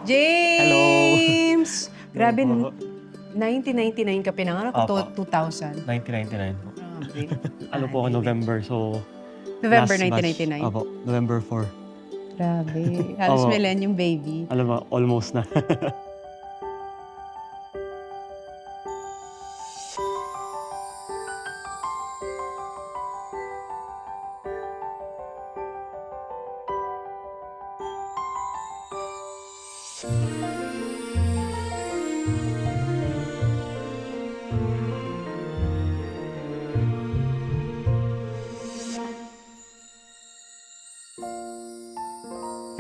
Hello! James! Grabe, Hello po. 1999 ka pinanganak o Opo. 2000? 1999 po. Grabe. Ano po ako, November, so November last batch. 1999? Opo, November 4. Grabe. Halos Opo. millennium baby. Alam mo, almost na.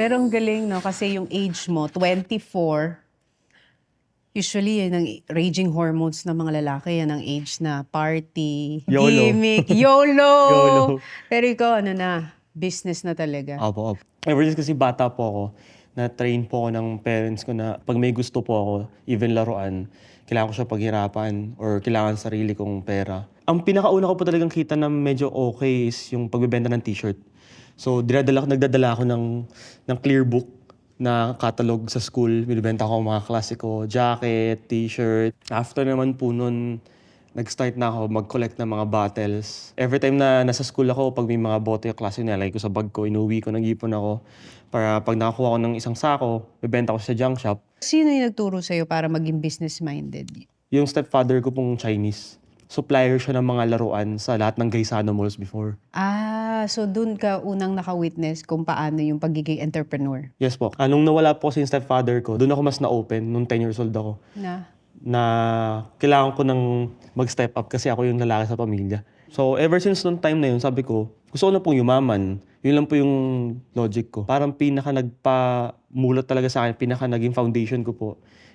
Pero ang galing, no? Kasi yung age mo, 24, usually yan ang raging hormones ng mga lalaki. Yan ang age na party, YOLO. gimmick, YOLO! YOLO. Pero ikaw, ano na, business na talaga. Opo, opo. Ever since kasi bata po ako, na-train po ako ng parents ko na pag may gusto po ako, even laruan, kailangan ko siya paghirapan or kailangan sarili kong pera. Ang pinakauna ko po talagang kita na medyo okay is yung pagbebenta ng t-shirt. So, nagdadala ako ng clear book na catalog sa school. Binibenta ko ang mga klasiko, jacket, t-shirt. After naman po nun, nag-start na ako mag-collect ng mga bottles. Every time na nasa school ako, pag may mga bote yung klase nilalagay ko sa bag ko, inuwi ko, nag-ipon ako. Para pag nakakuha ko ng isang sako, bibenta ko sa junk shop. Sino yung nagturo sa'yo para maging business-minded? Yung stepfather ko pong Chinese. Supplier siya ng mga laruan sa lahat ng Gaisano malls before. So dun ka unang naka-witness kung paano yung pagiging entrepreneur. Yes po. Nung nawala po kasi yung stepfather ko, doon ako mas na-open nung 10 years old ako. Na kailangan ko nang mag-step up kasi ako yung lalaki sa pamilya. So ever since nung time na yun, sabi ko, gusto ko na pong yumaman. Yun lang po yung logic ko. Parang pinaka nagpamulat talaga sa akin, pinaka naging foundation ko po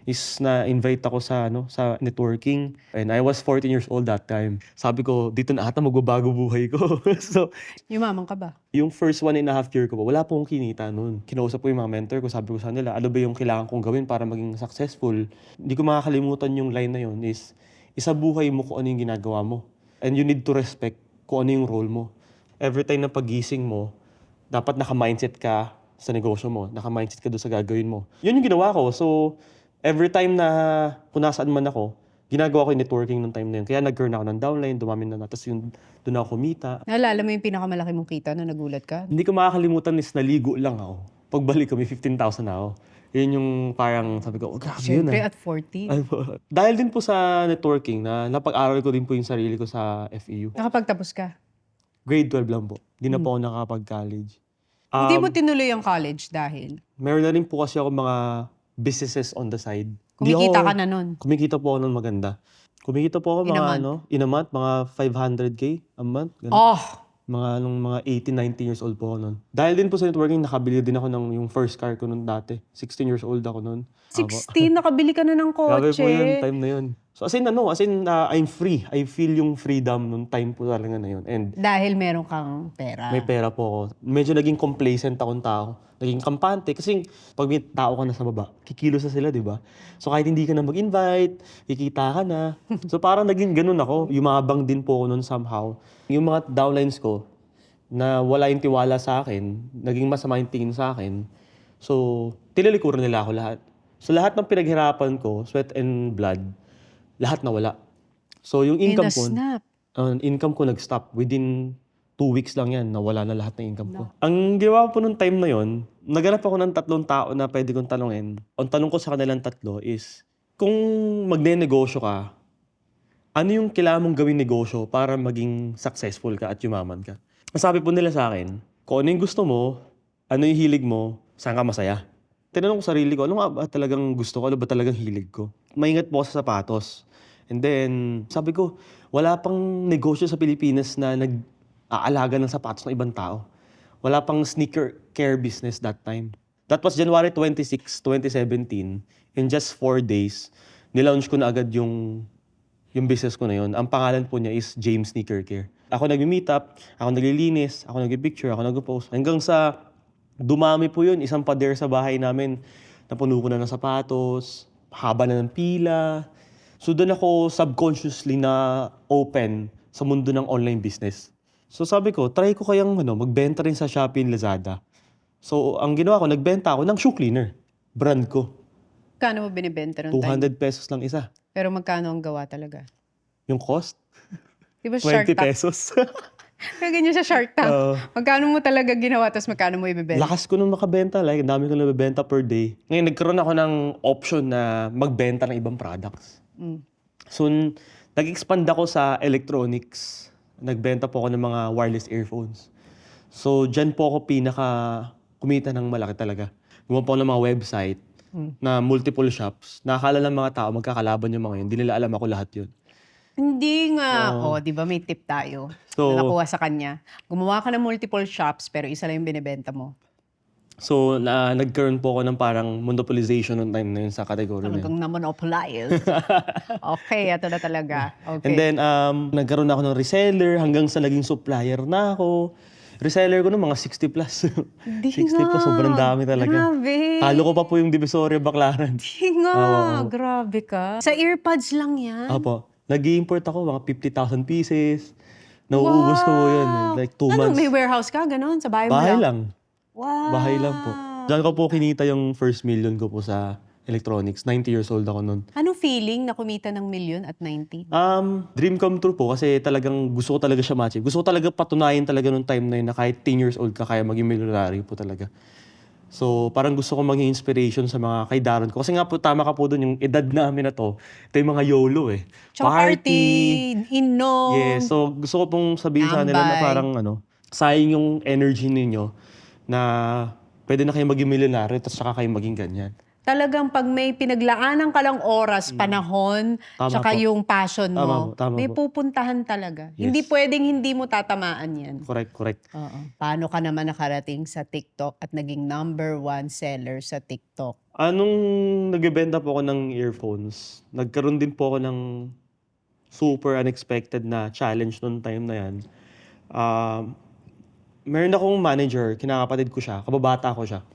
is na-invite ako sa networking. And I was 14 years old that time. Sabi ko, dito na ata magbabago buhay ko. So, Yumaman ka ba? yung first 1.5 year ko po, wala pong kinita noon. Kinausap ko yung mga mentor ko, sabi ko sa nila, ano ba yung kailangan kong gawin para maging successful? Hindi ko makakalimutan yung line na yun is, isabuhay mo kung ano yung ginagawa mo. And you need to respect kung ano yung role mo. Every time na pagising mo, dapat naka-mindset ka sa negosyo mo. Naka-mindset ka doon sa gagawin mo. Yun yung ginawa ko. So, every time na kung nasaan man ako, ginagawa ko yung networking nung time na yun. Kaya nag-earn ako ng downline, dumami na. Tapos yung doon ako kumita. Naalala mo yung pinakamalaki mong kita na nagulat ka? Hindi ko makakalimutan is naligo lang ako. Pagbalik ko, may 15,000 na ako. Yun yung parang sabi ko, oh, grabe yun Siyempre ah. at 14. Ano po? Dahil din po sa networking na napag-aral ko din po yung sarili ko sa FEU. Nakapagtapos ka? Grade 12 lang po. Hindi na po ako nakapag-college. Hindi mo tinuloy ang college dahil? Meron na rin po kasi ako mga businesses on the side. Kumikita ka na nun? Kumikita po ako nun maganda. Kumikita po ako In a mga month? in a month, mga 500K a month. Ganun. Oh! Nung mga 18, 19 years old po ako nun. Dahil din po sa networking, nakabili din ako ng yung first car ko nun dati. 16 years old ako nun. 16, nakabili ka na ng Grabe kotse. po yun, time na yun. So as in, I'm free. I feel yung freedom nung time po talaga na yun. And Dahil meron kang pera. may pera po ako. Medyo naging complacent akong tao. Naging kampante. Kasi pag may tao ka na sa baba, kikilos na sila, di ba? So kahit hindi ka na mag-invite, kikita ka na. So parang naging ganun ako. Yumabang din po ako nun somehow. Yung mga downlines ko, na wala yung tiwala sa akin, naging masama yung tingin sa akin. So, tinalikuran nila ako lahat. So lahat ng pinaghirapan ko, sweat and blood, lahat nawala. So yung income ko, Snap. nag-stop. Within 2 weeks lang yan, nawala na lahat ng income ko. Ang ginawa ko po nung time na yon, naghanap ako ng 3 tao na pwede kong tanungin. Ang tanong ko sa kanilang 3 is, kung magne-negosyo ka, ano yung kailangan mong gawing negosyo para maging successful ka at yumaman ka? Masabi po nila sa akin, kung ano yung gusto mo, ano yung hilig mo, saan ka masaya. Tinanong ko sarili ko, ano nga ba talagang gusto ko? Ano ba talagang hilig ko? Maingat po ako sa sapatos. And then, sabi ko, wala pang negosyo sa Pilipinas na nag-aalaga ng sapatos ng ibang tao. Wala pang sneaker care business that time. That was January 26, 2017. In just 4 days, nilaunch ko na agad yung business ko na yun. Ang pangalan po niya is James Sneaker Care. Ako nag-meet up, ako naglilinis, ako nag-picture, ako nag-post. Hanggang sa dumami po yun, isang pader sa bahay namin. Napuno ko na ng sapatos, haba na ng pila. So doon ako subconsciously na open sa mundo ng online business. So sabi ko, try ko kayang magbenta rin sa Shopee and Lazada. So ang ginawa ko, nagbenta ako ng shoe cleaner. Brand ko. Magkano mo binibenta nung time? 200 pesos lang isa. Pero magkano ang gawa talaga? Yung cost, Di ba Shark 20 Tank? pesos. Kaya ganyan sa Shark Tank. Oo. Magkano mo talaga ginawa, tapos magkano mo ibibenta? Lakas ko nung makabenta. Like, ang dami ko nabibenta per day. Ngayon, nagkaroon ako ng option na magbenta ng ibang products. Mm. So, nag-expand ako sa electronics. Nagbenta po ako ng mga wireless earphones. So, dyan po ako kumita ng malaki talaga. Gumawa po ako ng mga website na multiple shops. Nakakala ng mga tao, magkakalaban yung mga yun. Hindi nila alam ako lahat yun. Hindi nga. Di ba may tip tayo So- na nakuha sa kanya. Gumawa ka ng multiple shops, pero isa lang yung binibenta mo. So, nagkaroon po ako ng parang monopolization noong time na yun sa category na yun. Talagang na-monopolize. Okay, ito na talaga. Okay. And then, nagkaroon ako ng reseller hanggang sa naging supplier na ako. Reseller ko ng mga 60 plus. Hindi 60 plus, sobrang dami talaga. Grabe. Talo ko pa po yung Divisoria Baclaran. Hindi nga. Grabe ka. Sa earpods lang yan. Apo, nag-i-import ako mga 50,000 pieces. Nauubos ko po yun. Like 2 months. May warehouse ka? Ganon? Sa bahay mo Bahay lang? lang. Wow. Bahay lang po. Diyan ko po kinita yung first million ko po sa electronics. 90 years old ako nun. Anong feeling na kumita ng milyon at 90? Dream come true po kasi talagang gusto ko talaga siya ma-achieve. Gusto ko talaga patunayan talaga nung time na yun na kahit 10 years old ka kaya maging millionaire po talaga. So, parang gusto ko maging inspiration sa mga kaidaran ko. Kasi nga po, tama ka po dun, yung edad namin na to, ito yung mga YOLO eh. Tsaka party, inom. Yes, so gusto ko pong sabihin sa nila na Tambay. parang sayang yung energy ninyo na pwede na kayo maging millionaire tapos saka kayo maging ganyan. Talagang pag may pinaglaanan ka lang oras, panahon, Tama tsaka po. yung passion mo, Tama may po. pupuntahan talaga. Yes. Hindi pwedeng hindi mo tatamaan yan. Correct. Oo. Paano ka naman nakarating sa TikTok at naging #1 seller sa TikTok? Anong nagbebenta po ako ng earphones, nagkaroon din po ako ng super unexpected na challenge noong time na yan. Meron akong manager, kinakapatid ko siya, kababata ko siya.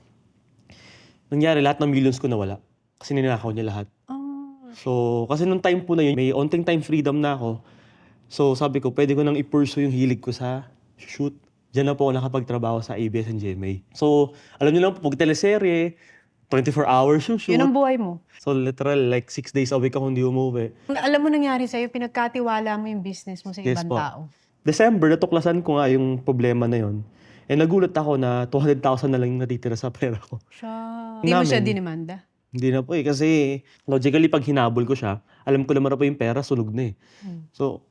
Nangyari, lahat ng millions ko nawala. Kasi ninakaw niya lahat. So, kasi nung time po na yun, may onting time freedom na ako. So, sabi ko, pwede ko nang i-pursue yung hilig ko sa shoot. Diyan na po ako nakapagtrabaho sa ABS-CBN. So, alam niyo lang po, pag teleserye, 24 hours yung shoot. Yun ang buhay mo. So, literal, like 6 days a week ako hindi umuwi. Alam mo nangyari sa'yo, pinagkatiwala mo yung business mo sa Yes ibang po. tao. December, natuklasan ko nga yung problema na yun. Eh, nagulat ako na 200,000 na lang yung natitira sa pera ko. Hindi mo siya Namin. dinimanda? Hindi na po eh. Kasi logically, pag hinabol ko siya, alam ko naman na po yung pera, sunog na eh. So,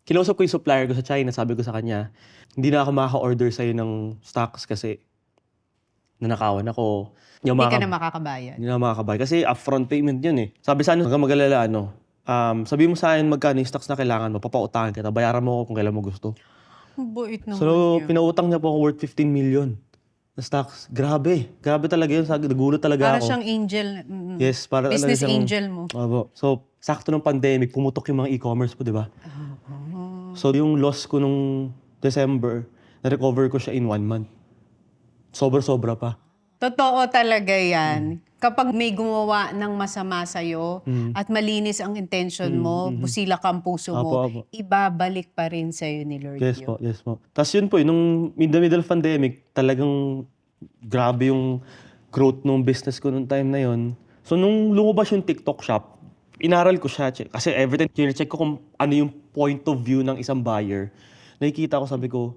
kinausap ko yung supplier ko sa China. Sabi ko sa kanya, hindi na ako makaka-order sa'yo ng stocks kasi nanakawan ako. Hindi ka na makakabayad. Hindi na ako makakabayad. Kasi upfront payment yun eh. Sabi sa akin, huwag kang mag-alala, sabi mo sa akin magkano yung stocks na kailangan mo, papautangan kita, bayaran mo ako kung kailan mo gusto. Ang bait naman So, yun. pinautang niya po ako worth 15 million na stocks. Grabe. Grabe talaga yun. Nagulat talaga Para ako. siyang angel. Yes, para talaga Business siyang- angel mo. Opo. So, sakto ng pandemic, pumutok yung mga e-commerce po, di ba? So, yung loss ko nung December, na-recover ko siya in 1 month. Sobra-sobra pa. Totoo talaga yan. Kapag may gumawa ng masama sa'yo at malinis ang intention mo, busila ka ang puso mo, Apo. ibabalik pa rin sa'yo ni Lord Yes yun. po, yes po. Tapos yun po, nung in the middle of pandemic, talagang grabe yung growth ng business ko nung time na yun. So, nung lumabas yung TikTok shop, inaral ko siya. Kasi every time, check ko kung ano yung point of view ng isang buyer. Nakikita ko, sabi ko,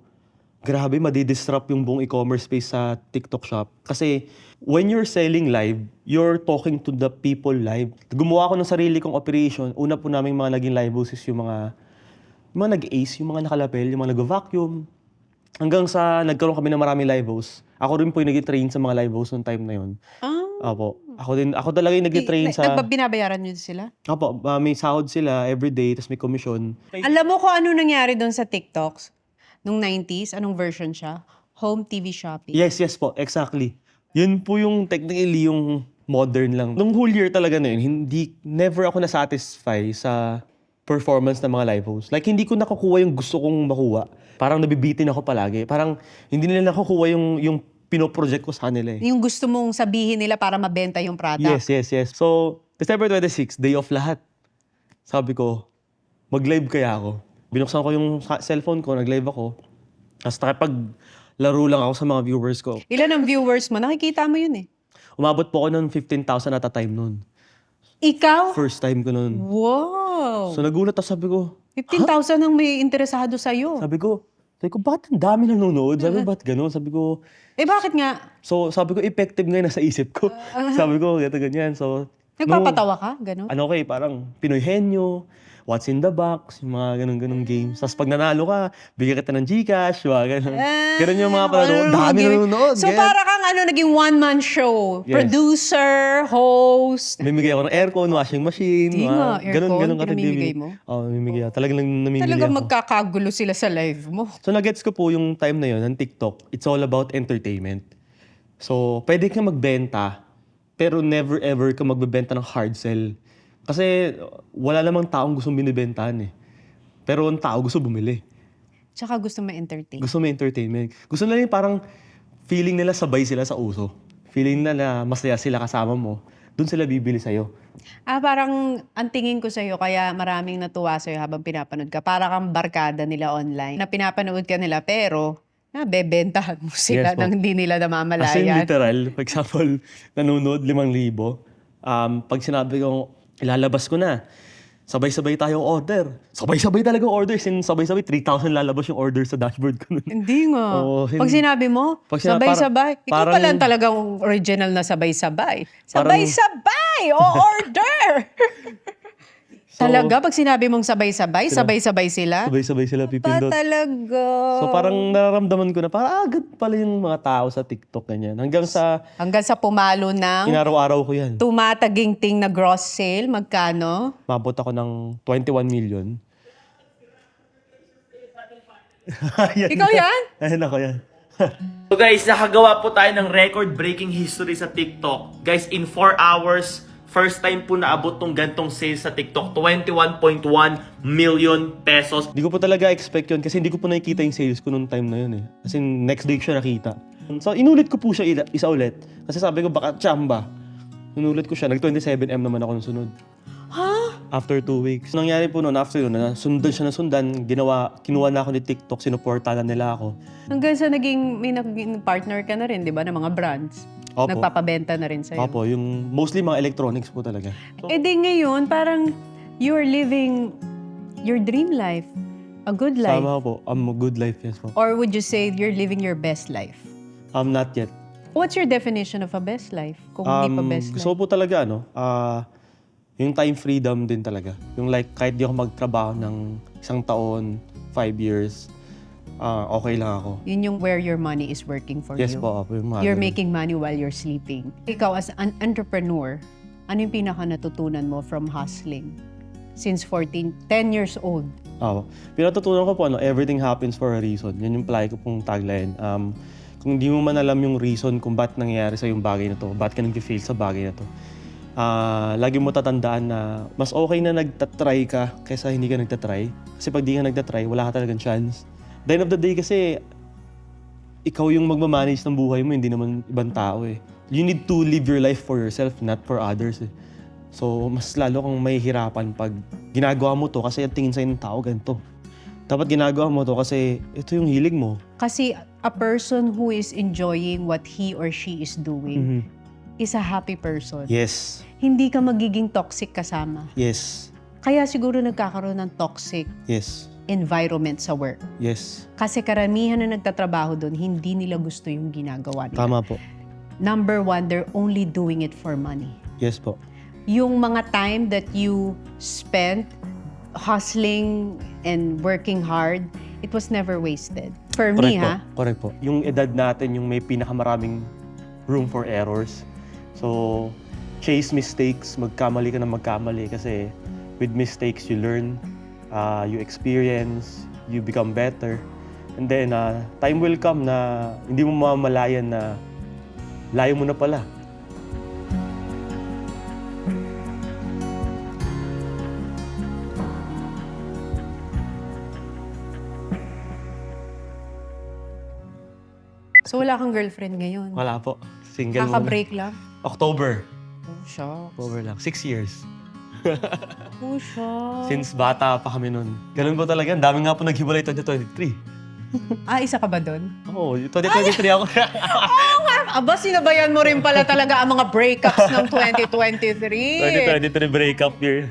grabe, madi-disrupt yung buong e-commerce space sa TikTok shop. Kasi when you're selling live, you're talking to the people live. Gumawa ako ng sarili kong operation. Una po namin mga naging live bosses yung mga nag-ace, yung mga nakalapel, yung mga nag-vacuum. Hanggang sa nagkaroon kami ng maraming live hosts. Ako rin po yung nag-train sa mga live hosts noong time na yun. Opo. Ako talaga yung nag-train sa... Binabayaran nyo sila? Opo, may sahod sila everyday, tapos may commission. Alam mo kung ano nangyari doon sa TikToks? Nung 90s, anong version siya? Home TV shopping. Yes po, exactly. Yun po yung technically yung modern lang. Nung whole year talaga na yun, never ako na-satisfy sa performance ng mga live hosts. Like, hindi ko nakukuha yung gusto kong makuha. Parang nabibitin ako palagi. Parang hindi nila nakukuha yung pinoproject ko sa kanila eh. Yung gusto mong sabihin nila para mabenta yung product. Yes. So, December 26, day off lahat. Sabi ko, mag-live kaya ako. Binuksan ko yung cellphone ko, nag-live ako. Tapos nakipaglaro lang ako sa mga viewers ko. Ilan ang viewers mo? Nakikita mo yun eh. Umabot po ako ng 15,000 at a time noon. Ikaw? First time ko noon. Wow! So nagulat ako, sabi ko, 15,000 ang may interesado sa'yo. sabi ko, bakit ang dami nanonood? Sabi ko, ba't gano'n? Sabi ko, Bakit nga? so sabi ko, effective ngayon nasa isip ko. Sabi ko, ganito, ganyan. So, Nagpapatawa ka? Ganon? ano okay, parang Pinoy Henyo, What's in the Box, yung mga ganun-ganung games. Tapos pag nanalo ka, bigyan kita ng Gcash, mga ganun. Ganun yung mga panonood. Dami nanonood. So ganyan. para kang naging one-man show. Yes. Producer, host. Mimigay ako ng aircon, washing machine. Di nga, aircon, katindi. pinamimigay mo? Oo, mimigay ako. Talagang namimili Talagang ako. magkakagulo sila sa live mo. So nagets ko po yung time na yun ng TikTok, it's all about entertainment. So pwede ka magbenta, pero never ever ka magbebenta ng hard sell. Kasi wala namang taong gustong binibentahan eh. Pero ang tao gusto bumili. Tsaka gusto ma-entertain. Gusto may entertainment. Gusto nila yung parang feeling nila sabay sila sa uso. Feeling nila na masaya sila kasama mo. Doon sila bibili sa'yo. Parang ang tingin ko sa'yo, kaya maraming natuwa sa'yo habang pinapanood ka. Para kang barkada nila online. Na pinapanood ka nila, pero bebentahan mo sila Yes po. nang hindi nila As in namamalayan. literal, for example, nanonood 5,000. Pag sinabi kong ilalabas ko na, sabay-sabay tayong order. Sabay-sabay talagang order. Since sabay-sabay, 3,000 lalabas yung order sa dashboard ko. Hindi nga. Oo, Pag sinabi mo, Pag sinabi- sabay-sabay. Ikaw parang- pala talagang original na sabay-sabay. Parang- Sabay-sabay! O order! Talaga? Pag sinabi mong sabay-sabay, sabay-sabay sila? Sabay-sabay sila pipindot. Talaga? So parang nararamdaman ko na parang agad pala yung mga tao sa TikTok ganyan. Hanggang sa Hanggang sa pumalo ng inaraw-araw ko yan. tumataginting na gross sale, magkano? Mabot ako ng 21 million. Ikaw yan? Ayun ako yan. So guys, nakagawa po tayo ng record-breaking history sa TikTok. Guys, in 4 hours, first time po naabot tong gantong sales sa TikTok, 21.1 million pesos. Hindi ko po talaga expect yun kasi hindi ko po nakikita yung sales ko nung time na yun eh. As in, next day ko siya nakita. So, inulit ko po siya isa ulit. Kasi sabi ko, baka tsamba. Inulit ko siya. Nag-27M naman ako nung sunod. After 2 weeks. Nangyari po noon, after noon, sundan siya na sundan. Kinuha na ako ni TikTok, sinuportahan na nila ako. Hanggang sa may naging partner ka na rin, di ba, ng mga brands. Opo. Nagpapabenta na rin sa'yo. Opo, yung mostly mga electronics po talaga. So, Di ngayon, parang you're living your dream life. A good life. sama po. A good life, yes po. Or would you say you're living your best life? Not yet. What's your definition of a best life? Kung hindi pa best Gusto life. ko po talaga, yung time freedom din talaga. Yung like, kahit di ako magtrabaho ng 1 taon, 5 years, okay lang ako. Yun yung where your money is working for Yes you. po, Apo, yung mga You're ganun. making money while you're sleeping. Ikaw as an entrepreneur, ano yung pinaka natutunan mo from hustling? Since 10 years old. Pinatutunan ko po, everything happens for a reason. Yan yung palagi ko pong tagline. Kung di mo man alam yung reason kung ba't nangyayari sa yung bagay na to, ba't ka nag-fail sa bagay na to, lagi mo tatandaan na mas okay na nagtatry ka kaysa hindi ka nagtatry. Kasi pag di ka nagtatry, wala ka talagang chance. The end of the day kasi, ikaw yung magmamanage ng buhay mo, hindi naman ibang tao eh. You need to live your life for yourself, not for others eh. So, mas lalo kang mahihirapan pag ginagawa mo to kasi ang tingin sa'yo ng tao ganito. Dapat ginagawa mo to kasi ito yung hilig mo. Kasi a person who is enjoying what he or she is doing is a happy person. Yes. Hindi ka magiging toxic kasama. Yes. Kaya siguro nagkakaroon ng toxic Yes. environment sa work. Yes. Kasi karamihan na nagtatrabaho doon, hindi nila gusto yung ginagawa nila. Tama po. Number one, they're only doing it for money. Yes po. Yung mga time that you spent hustling and working hard, it was never wasted. For me, ha? Correct po. Yung edad natin, yung may pinakamaraming room for errors. So, chase mistakes, magkamali ka na magkamali kasi with mistakes you learn, you experience, you become better. And then, time will come na hindi mo mamalayan na layo mo na pala. So wala kang girlfriend ngayon? Wala po. Single muna. Kaka-break lang? October. Oh, shucks. October lang. 6 years. Oh, shucks. Since bata pa kami nun. Ganun po talaga. Ang dami nga po naghiwalay 2023. Isa ka ba doon? Oo, 2023 ako. Oo nga Aba, sinabayan mo rin pala talaga ang mga breakups ng 2023. 2023 breakup year.